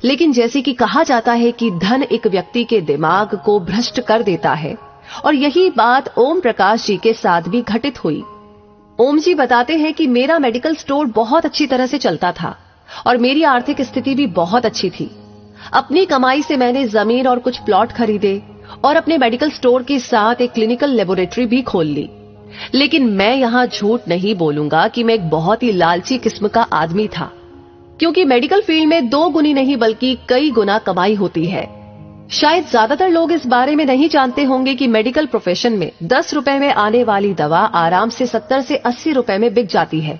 लेकिन जैसे कि कहा जाता है कि धन एक व्यक्ति के दिमाग को भ्रष्ट कर देता है, और यही बात ओम प्रकाश जी के साथ भी घटित हुई। ओम जी बताते हैं कि मेरा मेडिकल स्टोर बहुत अच्छी तरह से चलता था और मेरी आर्थिक स्थिति भी बहुत अच्छी थी। अपनी कमाई से मैंने जमीन और कुछ प्लॉट खरीदे और अपने मेडिकल स्टोर के साथ एक क्लिनिकल लेबोरेटरी भी खोल ली। लेकिन मैं यहां झूठ नहीं बोलूंगा कि मैं एक बहुत ही लालची किस्म का आदमी था, क्योंकि मेडिकल फील्ड में 2 गुनी नहीं बल्कि कई गुना कमाई होती है। शायद ज्यादातर लोग इस बारे में नहीं जानते होंगे कि मेडिकल प्रोफेशन में 10 रुपए में आने वाली दवा आराम से 70 से 80 रुपए में बिक जाती है।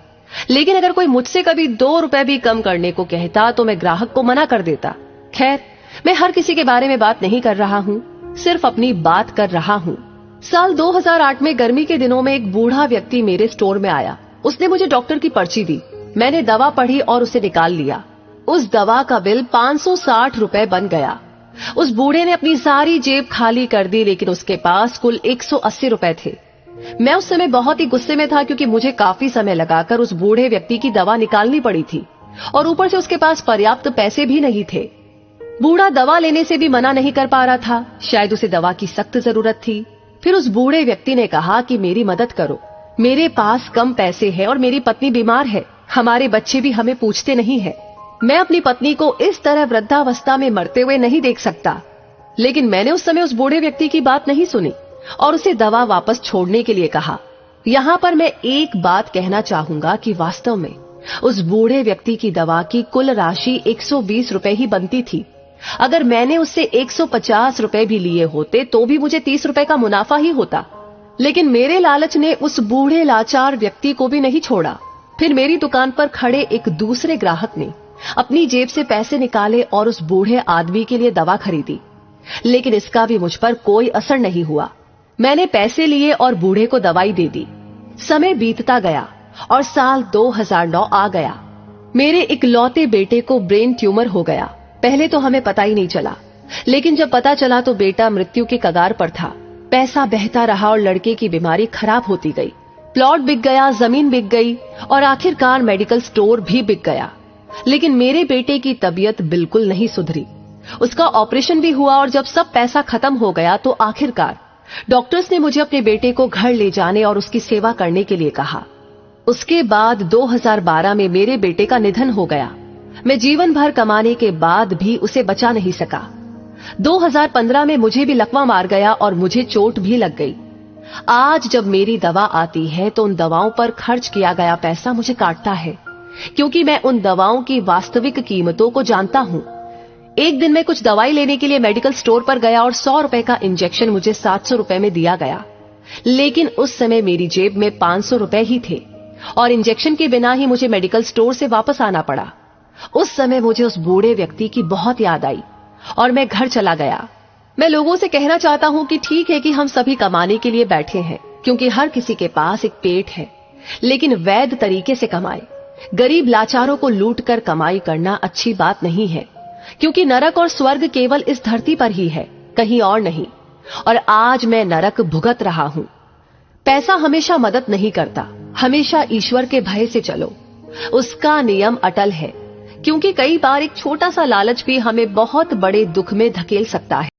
लेकिन अगर कोई मुझसे कभी 2 रुपए भी कम करने को कहता तो मैं ग्राहक को मना कर देता। खैर, मैं हर किसी के बारे में बात नहीं कर रहा हूँ, सिर्फ अपनी बात कर रहा हूँ। साल 2008 में गर्मी के दिनों में एक बूढ़ा व्यक्ति मेरे स्टोर में आया। उसने मुझे डॉक्टर की पर्ची दी। मैंने दवा पढ़ी और उसे निकाल लिया। उस दवा का बिल 560 रुपए बन गया। उस बूढ़े ने अपनी सारी जेब खाली कर दी, लेकिन उसके पास कुल 180 रुपए थे। मैं उस समय बहुत ही गुस्से में था, क्योंकि मुझे काफी समय लगाकर उस बूढ़े व्यक्ति की दवा निकालनी पड़ी थी और ऊपर से उसके पास पर्याप्त पैसे भी नहीं थे। बूढ़ा दवा लेने से भी मना नहीं कर पा रहा था, शायद उसे दवा की सख्त जरूरत थी। फिर उस बूढ़े व्यक्ति ने कहा कि मेरी मदद करो, मेरे पास कम पैसे हैं और मेरी पत्नी बीमार है, हमारे बच्चे भी हमें पूछते नहीं है। मैं अपनी पत्नी को इस तरह वृद्धावस्था में मरते हुए नहीं देख सकता। लेकिन मैंने उस समय उस बूढ़े व्यक्ति की बात नहीं सुनी और उसे दवा वापस छोड़ने के लिए कहा। यहाँ पर मैं एक बात कहना चाहूंगा कि वास्तव में उस बूढ़े व्यक्ति की दवा की कुल राशि 120 रुपए ही बनती थी। अगर मैंने उससे 150 रुपए भी लिए होते तो भी मुझे 30 रुपए का मुनाफा ही होता। लेकिन मेरे लालच ने उस बूढ़े लाचार व्यक्ति को भी नहीं छोड़ा। फिर मेरी दुकान पर खड़े एक दूसरे ग्राहक ने अपनी जेब से पैसे निकाले और उस बूढ़े आदमी के लिए दवा खरीदी, लेकिन इसका भी मुझ पर कोई असर नहीं हुआ। मैंने पैसे लिए और बूढ़े को दवाई दे दी। समय बीतता गया और साल 2009 आ गया। मेरे इकलौते बेटे को ब्रेन ट्यूमर हो गया। पहले तो हमें पता ही नहीं चला, लेकिन जब पता चला तो बेटा मृत्यु के कगार पर था। पैसा बहता रहा और लड़के की बीमारी खराब होती गई। प्लॉट बिक गया, जमीन बिक गई और आखिरकार मेडिकल स्टोर भी बिक गया। लेकिन मेरे बेटे की तबीयत बिल्कुल नहीं सुधरी। उसका ऑपरेशन भी हुआ और जब सब पैसा खत्म हो गया तो आखिरकार डॉक्टर्स ने मुझे अपने बेटे को घर ले जाने और उसकी सेवा करने के लिए कहा। उसके बाद 2012 में मेरे बेटे का निधन हो गया। मैं जीवन भर कमाने के बाद भी उसे बचा नहीं सका। 2015 में मुझे भी लकवा मार गया और मुझे चोट भी लग गई। आज जब मेरी दवा आती है तो उन दवाओं पर खर्च किया गया पैसा मुझे काटता है, क्योंकि मैं उन दवाओं की वास्तविक कीमतों को जानता हूं। एक दिन मैं कुछ दवाई लेने के लिए मेडिकल स्टोर पर गया और 100 रुपए का इंजेक्शन मुझे 700 रुपए में दिया गया। लेकिन उस समय मेरी जेब में 500 रुपए ही थे और इंजेक्शन के बिना ही मुझे मेडिकल स्टोर से वापस आना पड़ा। उस समय मुझे उस बूढ़े व्यक्ति की बहुत याद आई और मैं घर चला गया। मैं लोगों से कहना चाहता हूं कि ठीक है कि हम सभी कमाने के लिए बैठे हैं, क्योंकि हर किसी के पास एक पेट है, लेकिन वैध तरीके से कमाए। गरीब लाचारों को लूट कर कमाई करना अच्छी बात नहीं है, क्योंकि नरक और स्वर्ग केवल इस धरती पर ही है, कहीं और नहीं। और आज मैं नरक भुगत रहा हूं। पैसा हमेशा मदद नहीं करता, हमेशा ईश्वर के भय से चलो, उसका नियम अटल है, क्योंकि कई बार एक छोटा सा लालच भी हमें बहुत बड़े दुख में धकेल सकता है।